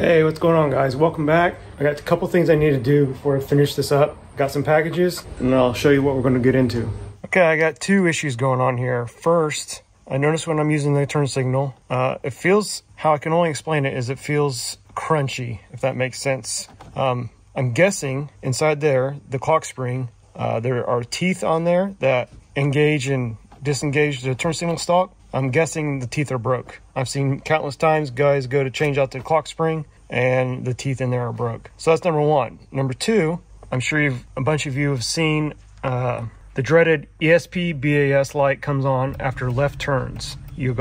Hey, what's going on, guys? Welcome back. I got a couple things I need to do before I finish this up. Got some packages, and I'll show you what we're going to get into. Okay, I got two issues going on here. First, I noticed when I'm using the turn signal, it feels, how I can only explain it is it feels crunchy, if that makes sense. I'm guessing inside there, the clock spring, there are teeth on there that engage and disengage the turn signal stalk. I'm guessing the teeth are broke. I've seen countless times guys go to change out the clock spring and the teeth in there are broke. So that's number one. Number two, I'm sure a bunch of you have seen the dreaded ESP BAS light comes on after left turns. You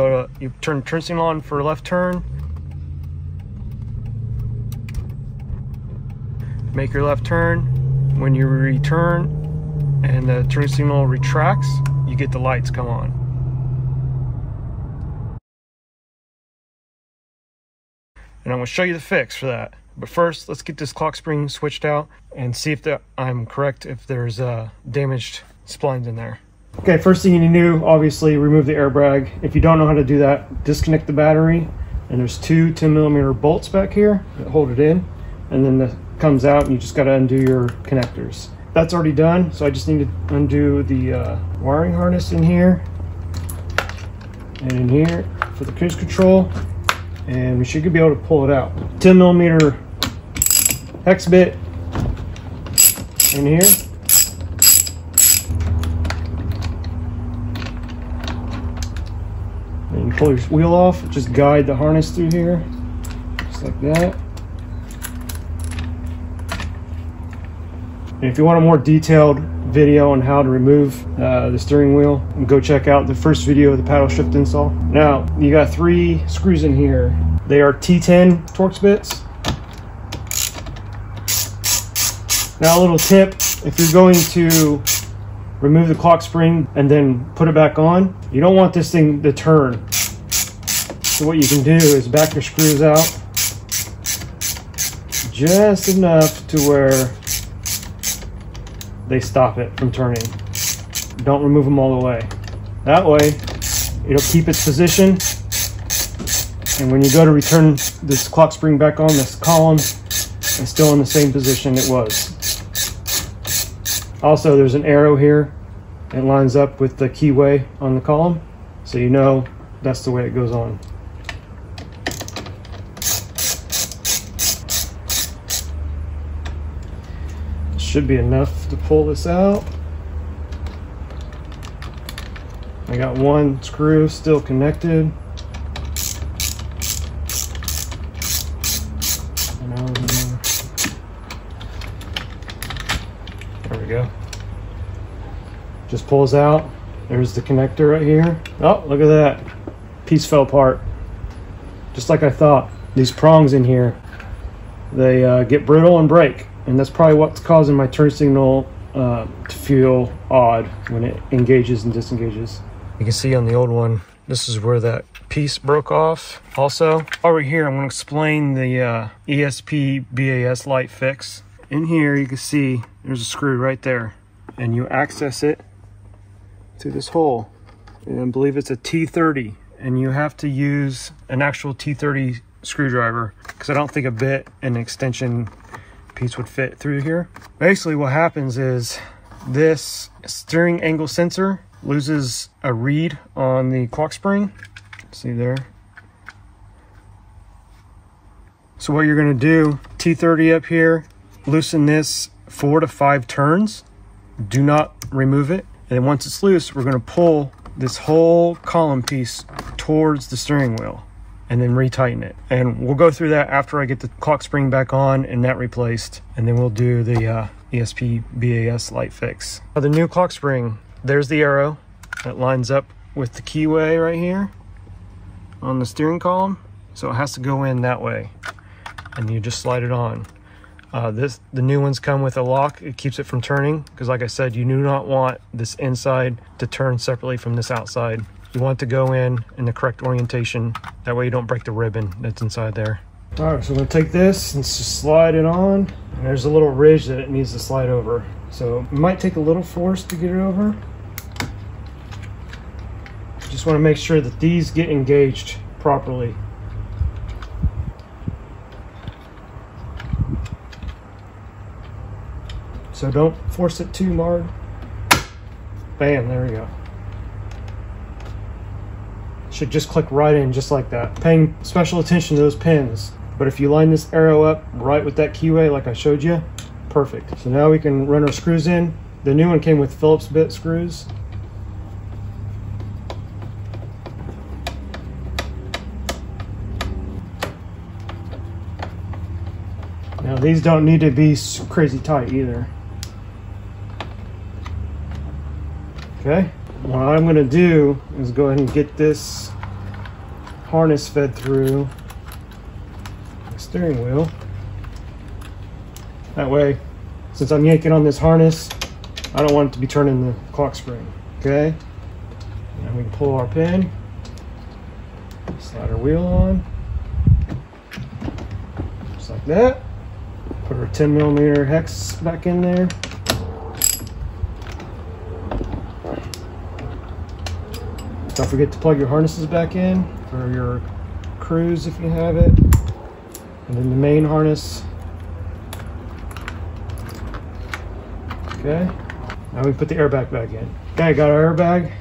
turn turn signal on for left turn, make your left turn. When you return and the turn signal retracts, you get the lights come on. And I'm going to show you the fix for that. But first, let's get this clock spring switched out and see if I'm correct if there's damaged splines in there. Okay, first thing you need to do, obviously, remove the airbag. If you don't know how to do that, disconnect the battery. And there's two 10mm bolts back here that hold it in. And then that comes out and you just got to undo your connectors. That's already done, so I just need to undo the wiring harness in here. And in here for the cruise control. And we should be able to pull it out. 10mm hex bit in here. And you pull your wheel off, just guide the harness through here, just like that. And if you want a more detailed video on how to remove the steering wheel, go check out the first video of the paddle shift install. Now, you got 3 screws in here. They are T10 Torx bits. Now, a little tip, if you're going to remove the clock spring and then put it back on, you don't want this thing to turn. So what you can do is back your screws out just enough to where they stop it from turning. Don't remove them all the way. That way, it'll keep its position. And when you go to return this clock spring back on, this column is still in the same position it was. Also, there's an arrow here. It lines up with the keyway on the column. So you know that's the way it goes on. Should be enough to pull this out. I got one screw still connected. There we go. Just pulls out. There's the connector right here. Oh, look at that. Piece fell apart. Just like I thought. These prongs in here, they get brittle and break. And that's probably what's causing my turn signal to feel odd when it engages and disengages. You can see on the old one, this is where that piece broke off. Also, over here, I'm going to explain the ESP BAS light fix. In here, you can see there's a screw right there. And you access it through this hole. And I believe it's a T30. And you have to use an actual T30 screwdriver because I don't think a bit and extension piece would fit through here. Basically what happens is this steering angle sensor loses a read on the clock spring. See there? So what you're going to do, T30 up here, loosen this 4 to 5 turns. Do not remove it. And then once it's loose, we're going to pull this whole column piece towards the steering wheel and then retighten it. And we'll go through that after I get the clock spring back on and that replaced. And then we'll do the ESP BAS light fix. Now the new clock spring, there's the arrow that lines up with the keyway right here on the steering column. So it has to go in that way. And you just slide it on. The new ones come with a lock. It keeps it from turning because, like I said, you do not want this inside to turn separately from this outside. You want it to go in the correct orientation. That way you don't break the ribbon that's inside there. All right, so I'm gonna take this and just slide it on. And there's a little ridge that it needs to slide over. So it might take a little force to get it over. Just want to make sure that these get engaged properly. so don't force it too hard. Bam, there we go. Should just click right in just like that. Paying special attention to those pins. But if you line this arrow up right with that keyway like I showed you, perfect. So now we can run our screws in. The new one came with Phillips bit screws. Now these don't need to be crazy tight either. Okay, what I'm going to do is go ahead and get this harness fed through the steering wheel. That way, since I'm yanking on this harness, I don't want it to be turning the clock spring. Okay, now we can pull our pin, slide our wheel on, just like that. Put our 10mm hex back in there. Don't forget to plug your harnesses back in for your cruise if you have it. And then the main harness. Okay, now we put the airbag back in. Okay, I got our airbag.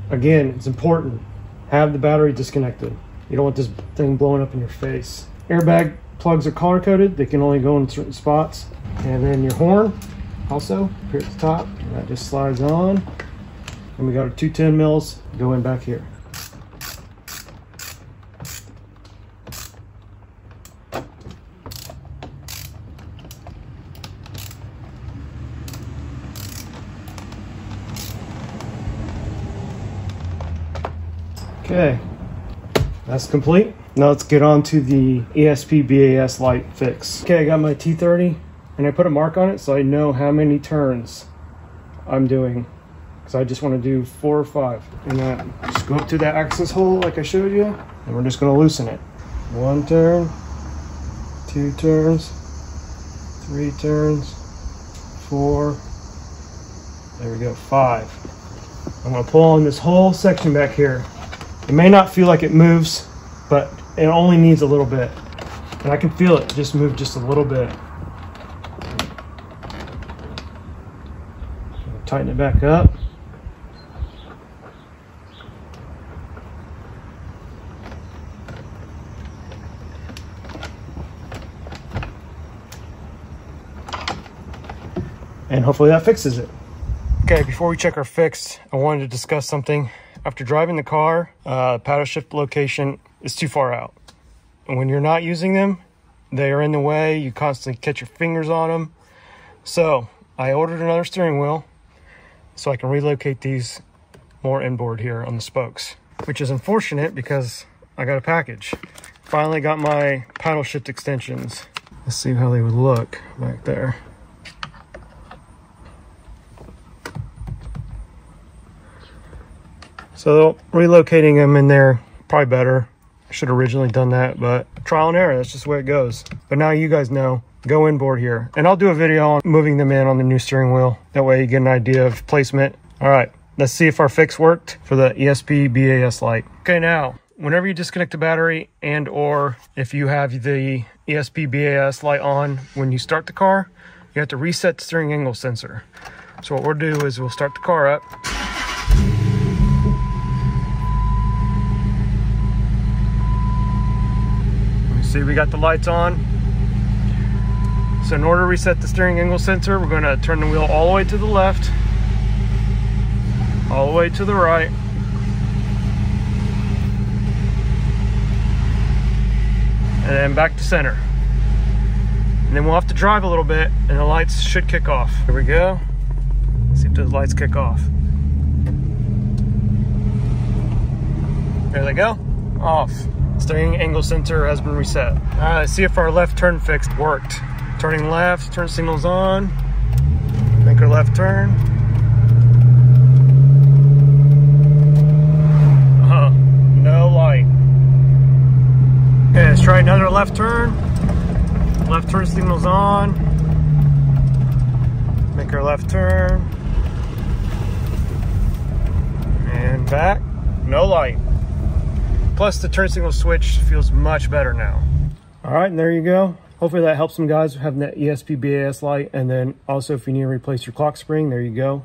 Again, it's important. Have the battery disconnected. You don't want this thing blowing up in your face. Airbag plugs are color coded. They can only go in certain spots. And then your horn also here at the top. And that just slides on. And we got our 2 10mm going back here. Okay, that's complete. Now let's get on to the ESP BAS light fix. Okay, I got my T30 and I put a mark on it so I know how many turns I'm doing. So I just want to do 4 or 5. And then just go up to that access hole like I showed you, and we're just going to loosen it. 1 turn, 2 turns, 3 turns, 4, there we go, 5. I'm going to pull on this whole section back here. It may not feel like it moves, but it only needs a little bit. And I can feel it just move just a little bit. Tighten it back up. And hopefully that fixes it. Okay, before we check our fix, I wanted to discuss something. After driving the car, paddle shift location is too far out. And when you're not using them, they are in the way. You constantly catch your fingers on them. So I ordered another steering wheel so I can relocate these more inboard here on the spokes, which is unfortunate because I got a package. Finally got my paddle shift extensions. Let's see how they would look back there. So relocating them in there, probably better. I should have originally done that, but trial and error, that's just the way it goes. But now you guys know, go inboard here. And I'll do a video on moving them in on the new steering wheel. That way you get an idea of placement. All right, let's see if our fix worked for the ESP BAS light. Okay, now, whenever you disconnect the battery and or if you have the ESP BAS light on when you start the car, you have to reset the steering angle sensor. So what we'll do is we'll start the car up. See, we got the lights on. So in order to reset the steering angle sensor, we're going to turn the wheel all the way to the left, all the way to the right, and then back to center. And then we'll have to drive a little bit and the lights should kick off. Here we go. Let's see if those lights kick off. There they go, off. Steering angle sensor has been reset. All right, let's see if our left turn fix worked. Turning left, turn signals on. Make our left turn. No light. Okay, let's try another left turn. Left turn signals on. Make our left turn. And back, no light. Plus the turn signal switch feels much better now. All right, and there you go. hopefully that helps some guys having that ESP BAS light. And then also if you need to replace your clock spring, there you go.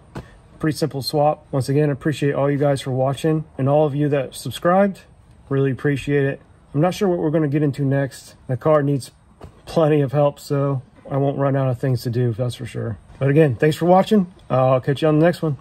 Pretty simple swap. Once again, I appreciate all you guys for watching, and all of you that subscribed, really appreciate it. I'm not sure what we're going to get into next. The car needs plenty of help, so I won't run out of things to do, that's for sure. But again, thanks for watching. I'll catch you on the next one.